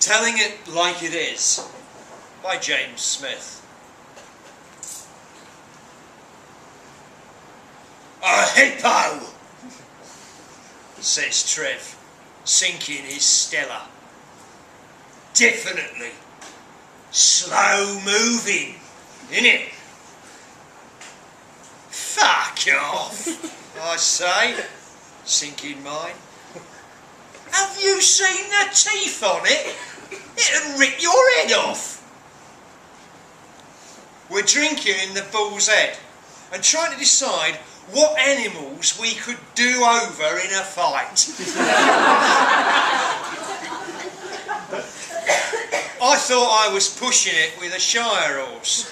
Telling It Like It Is by James Smyth. A hippo, says Trev, sinking his Stella. Definitely slow moving, innit? Fuck off, I say, sinking mine. Have you seen the teeth on it? It'd rip your head off. We're drinking in the Bull's Head and trying to decide what animals we could do over in a fight. I thought I was pushing it with a Shire horse.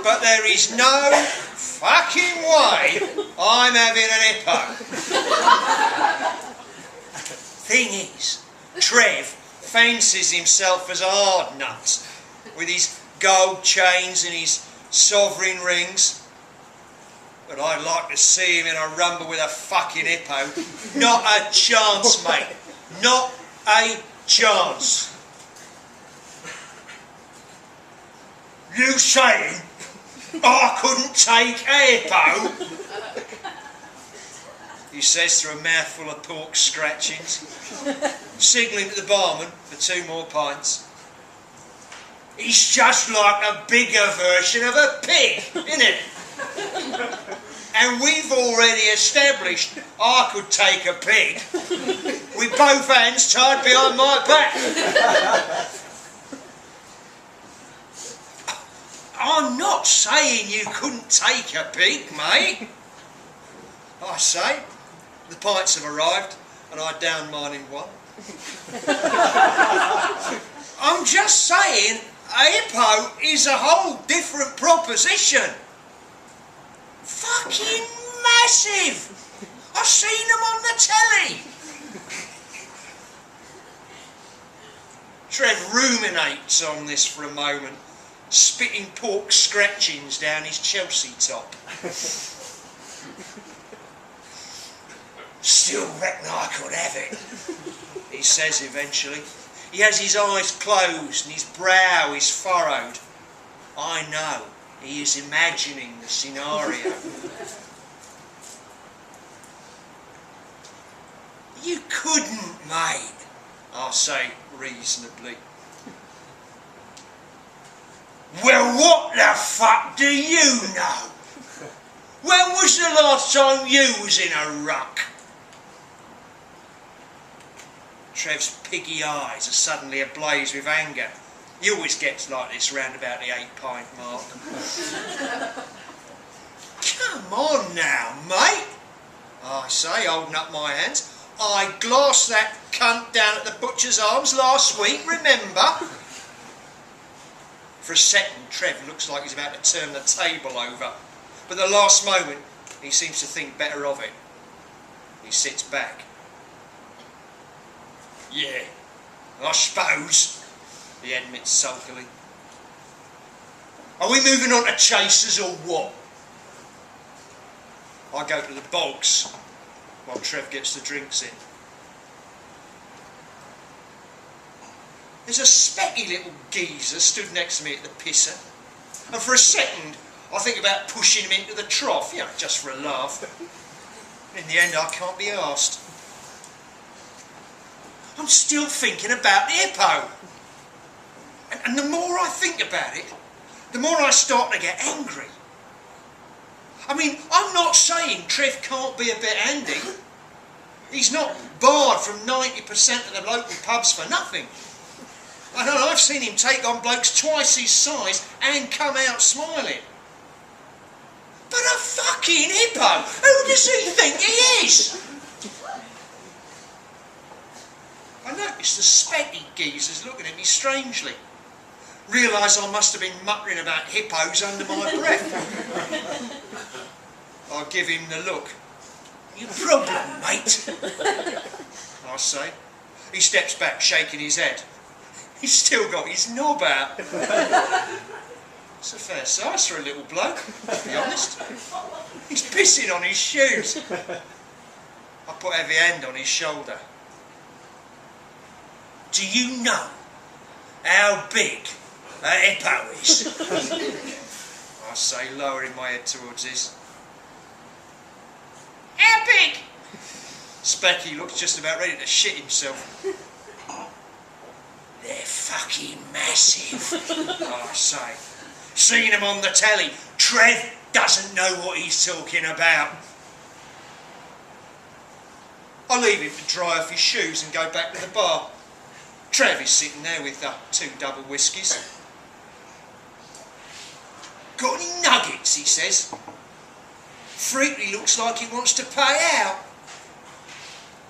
But there is no fucking way I'm having an hippo. Thing is, Trev fancies himself as a hard nut with his gold chains and his sovereign rings. But I'd like to see him in a rumble with a fucking hippo. Not a chance, mate. Not a chance. You saying I couldn't take a hippo? He says through a mouthful of pork scratchings, signalling to the barman for 2 more pints. He's just like a bigger version of a pig, isn't it? And we've already established I could take a pig with both hands tied behind my back. I'm not saying you couldn't take a pig, mate. I say, the pints have arrived and I down mine in one. I'm just saying, a hippo is a whole different proposition. Fucking massive! I've seen them on the telly. Trev ruminates on this for a moment, spitting pork scratchings down his Chelsea top. Still reckon I could have it, he says eventually. He has his eyes closed and his brow is furrowed. I know, he is imagining the scenario. You couldn't, mate, I say reasonably. Well, what the fuck do you know? When was the last time you was in a ruck? Trev's piggy eyes are suddenly ablaze with anger. He always gets like this round about the 8-pint mark. Come on now, mate, I say, holding up my hands. I glassed that cunt down at the Butcher's Arms last week, remember? For a second, Trev looks like he's about to turn the table over. But at the last moment, he seems to think better of it. He sits back. Yeah, I suppose, he admits sulkily. Are we moving on to chasers or what? I go to the bogs while Trev gets the drinks in. There's a specky little geezer stood next to me at the pisser, and for a second I think about pushing him into the trough, you know, just for a laugh. In the end I can't be arsed. I'm still thinking about the hippo. And the more I think about it, the more I start to get angry. I mean, I'm not saying Trev can't be a bit handy. He's not barred from 90% of the local pubs for nothing. I know, I've seen him take on blokes twice his size and come out smiling. But a fucking hippo? Who does he think he is? I noticed the specky geezers looking at me strangely. Realise I must have been muttering about hippos under my breath. I give him the look. You problem, mate? I say. He steps back, shaking his head. He's still got his knob out. It's a fair size for a little bloke, to be honest. He's pissing on his shoes. I put a heavy hand on his shoulder. do you know how big a hippo is? I say, lowering my head towards his. How big? Specky looks just about ready to shit himself. They're fucking massive, I say. Seen them on the telly. Trev doesn't know what he's talking about. I leave him to dry off his shoes and go back to the bar. Trev is sitting there with 2 double whiskies. Got any nuggets, he says. Freaky looks like he wants to pay out.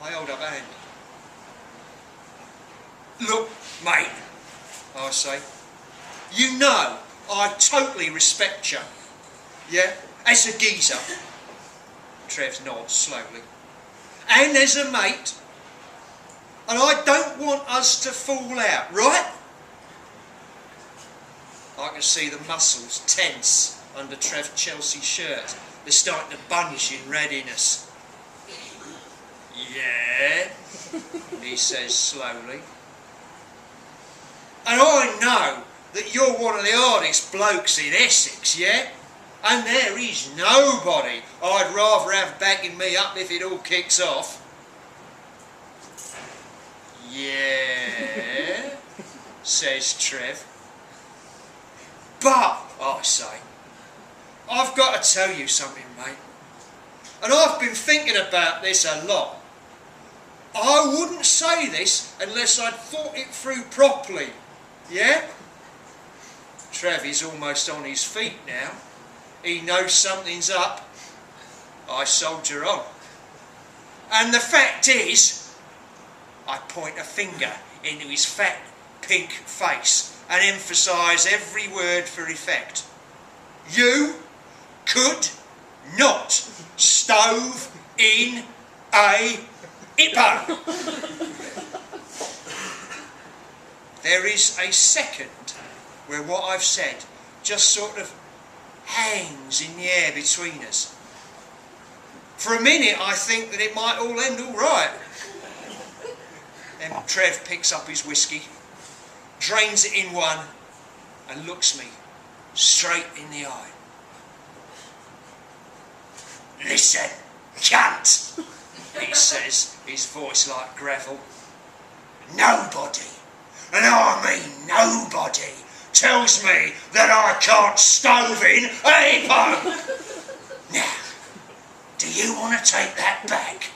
I hold up a hand. Look, mate, I say, you know I totally respect you, yeah, as a geezer. Trev nods slowly. And as a mate. And I don't want us to fall out, right? I can see the muscles tense under Trev Chelsea's shirt. They're starting to bunch in readiness. Yeah, he says slowly. And I know that you're one of the hardest blokes in Essex, yeah? And there is nobody I'd rather have backing me up if it all kicks off. Yeah, says Trev. But, I say, I've got to tell you something, mate. And I've been thinking about this a lot. I wouldn't say this unless I'd thought it through properly, yeah? Trev is almost on his feet now. He knows something's up. I soldier on. And the fact is, I point a finger into his fat, pink face and emphasise every word for effect. You could not stove in a hippo. There is a second where what I've said just sort of hangs in the air between us. For a minute I think that it might all end all right. Then Trev picks up his whiskey, drains it in one and looks me straight in the eye. Listen, cunt, he says, his voice like gravel. Nobody, and I mean nobody, tells me that I can't stove in a hippo. Now, do you want to take that back?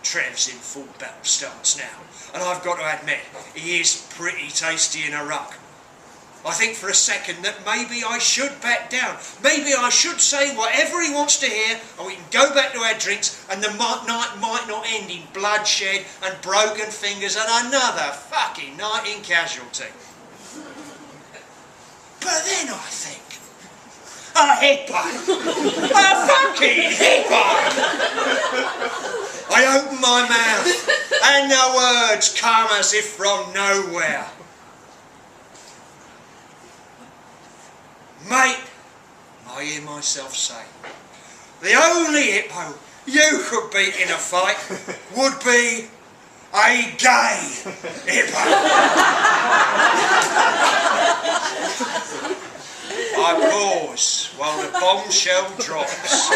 Trev's in full battle stance now, and I've got to admit, he is pretty tasty in a ruck. I think for a second that maybe I should back down. Maybe I should say whatever he wants to hear, and we can go back to our drinks, and the night might not end in bloodshed and broken fingers and another fucking night in casualty. But then I think, a hippo! A fucking hippo! I open my mouth, and the words come as if from nowhere. Mate, I hear myself say, the only hippo you could beat in a fight would be a gay hippo. I pause while the bombshell drops.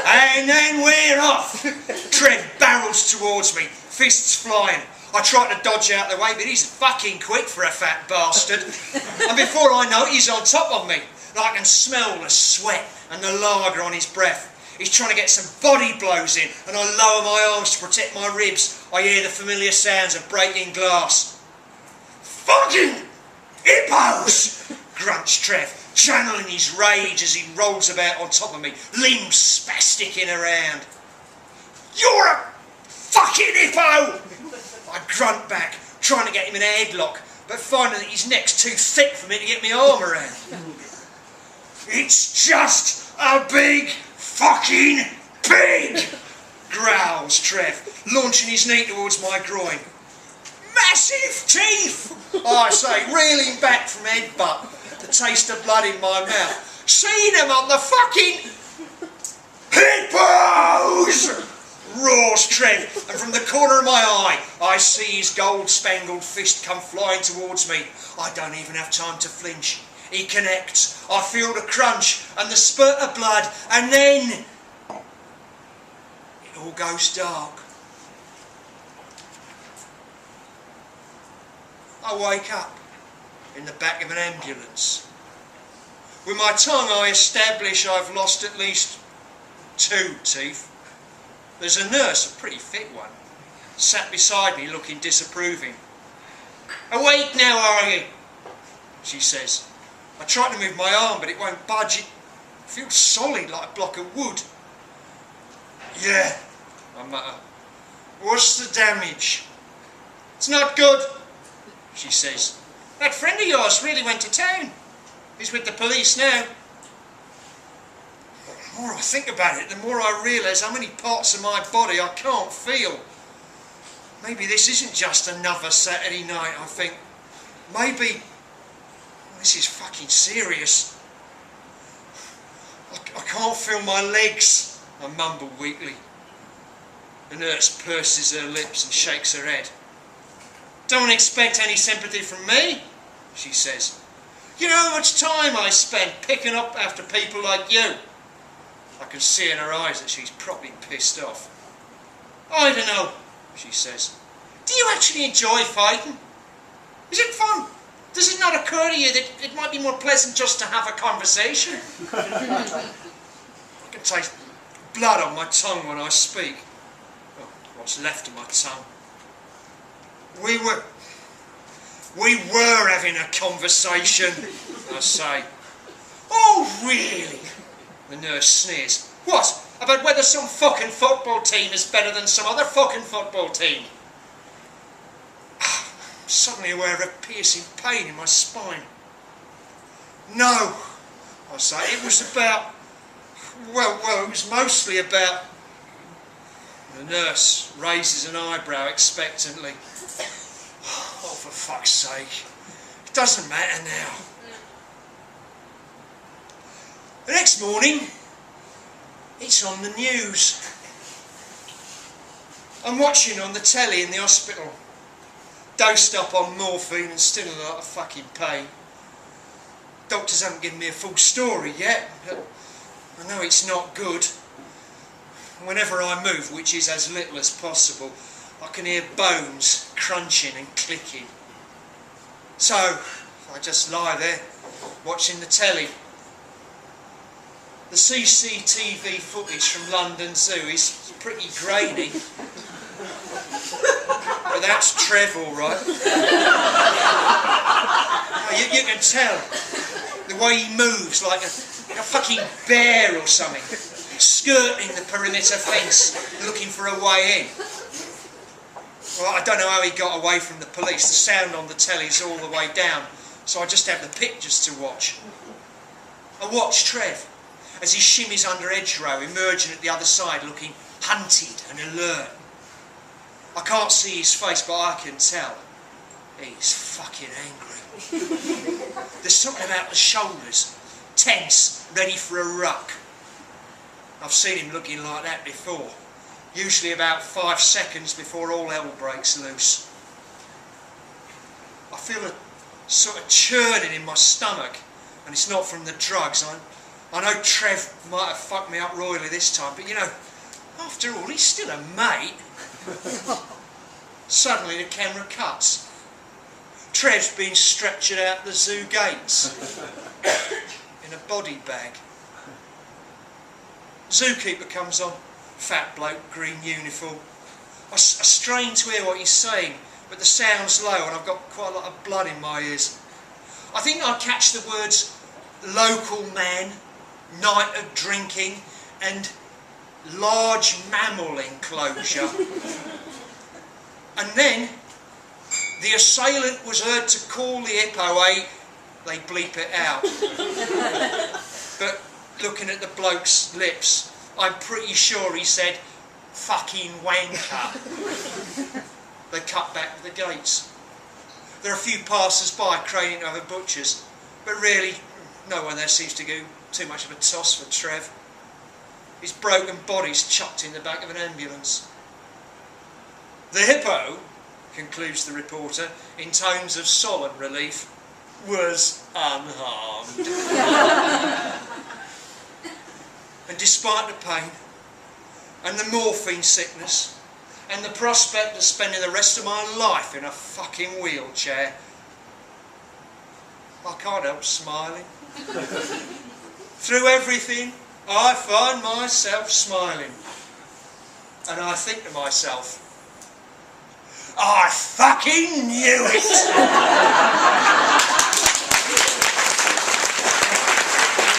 And then we're off. Trev barrels towards me, fists flying. I try to dodge out the way, but he's fucking quick for a fat bastard. And before I know it, he's on top of me. And I can smell the sweat and the lager on his breath. He's trying to get some body blows in, and I lower my arms to protect my ribs. I hear the familiar sounds of breaking glass. Fucking hippos! Grunts Trev, channeling his rage as he rolls about on top of me, limbs spasticking around. You're a fucking hippo! I grunt back, trying to get him in a headlock, but finding that his neck's too thick for me to get my arm around. It's just a big fucking pig! Growls Trev, launching his knee towards my groin. Massive teeth! I say, reeling back from headbutt, the taste of blood in my mouth. Seen them on the fucking hippos! Roars Trev, and from the corner of my eye, I see his gold-spangled fist come flying towards me. I don't even have time to flinch. He connects. I feel the crunch and the spurt of blood, and then it all goes dark. I wake up in the back of an ambulance. With my tongue I establish I've lost at least 2 teeth. There's a nurse, a pretty fit one, sat beside me looking disapproving. "Awake now, are you?" she says. I try to move my arm but it won't budge. It feels solid like a block of wood. "Yeah," I mutter. "What's the damage?" "It's not good," she says. "That friend of yours really went to town. He's with the police now." The more I think about it, the more I realise how many parts of my body I can't feel. Maybe this isn't just another Saturday night, I think. Maybe this is fucking serious. I can't feel my legs, I mumble weakly. The nurse purses her lips and shakes her head. "Don't expect any sympathy from me," she says. "You know how much time I spend picking up after people like you." I can see in her eyes that she's probably pissed off. "I don't know," she says. "Do you actually enjoy fighting? Is it fun? Does it not occur to you that it might be more pleasant just to have a conversation?" I can taste blood on my tongue when I speak. Oh, what's left of my tongue. We were having a conversation," I say. "Oh, really?" the nurse sneers. "What, about whether some fucking football team is better than some other fucking football team?" I'm suddenly aware of a piercing pain in my spine. "No," I say, "it was about... Well, it was mostly about..." The nurse raises an eyebrow expectantly. "Oh, for fuck's sake. It doesn't matter now." The next morning, it's on the news. I'm watching on the telly in the hospital. Dosed up on morphine and still in a lot of fucking pain. Doctors haven't given me a full story yet, but I know it's not good. Whenever I move, which is as little as possible, I can hear bones crunching and clicking. So I just lie there, watching the telly. The CCTV footage from London Zoo is pretty grainy. But that's Trev, all right. You can tell the way he moves, like a fucking bear or something, skirting the perimeter fence, looking for a way in. Well, I don't know how he got away from the police. The sound on the telly's all the way down, so I just have the pictures to watch. I watch Trev as he shimmies under hedgerow, emerging at the other side looking hunted and alert. I can't see his face, but I can tell he's fucking angry. There's something about the shoulders, tense, ready for a ruck. I've seen him looking like that before, usually about 5 seconds before all hell breaks loose. I feel a sort of churning in my stomach, and it's not from the drugs. I know Trev might have fucked me up royally this time, but you know, after all, he's still a mate. Suddenly the camera cuts. Trev's been stretchered out the zoo gates in a body bag. Zookeeper comes on, fat bloke, green uniform. I strain to hear what he's saying, but the sound's low and I've got quite a lot of blood in my ears. I think I catch the words local man, night of drinking, and large mammal enclosure. And then the assailant was heard to call the hippo they bleep it out. But looking at the bloke's lips, I'm pretty sure he said, fucking wanker. They cut back the gates. There are a few passers-by craning over butchers, but really no one there seems to go too much of a toss for Trev. His broken body's chucked in the back of an ambulance. The hippo, concludes the reporter in tones of solemn relief, was unharmed. And despite the pain and the morphine sickness and the prospect of spending the rest of my life in a fucking wheelchair, I can't help smiling. Through everything, I find myself smiling. And I think to myself, I fucking knew it!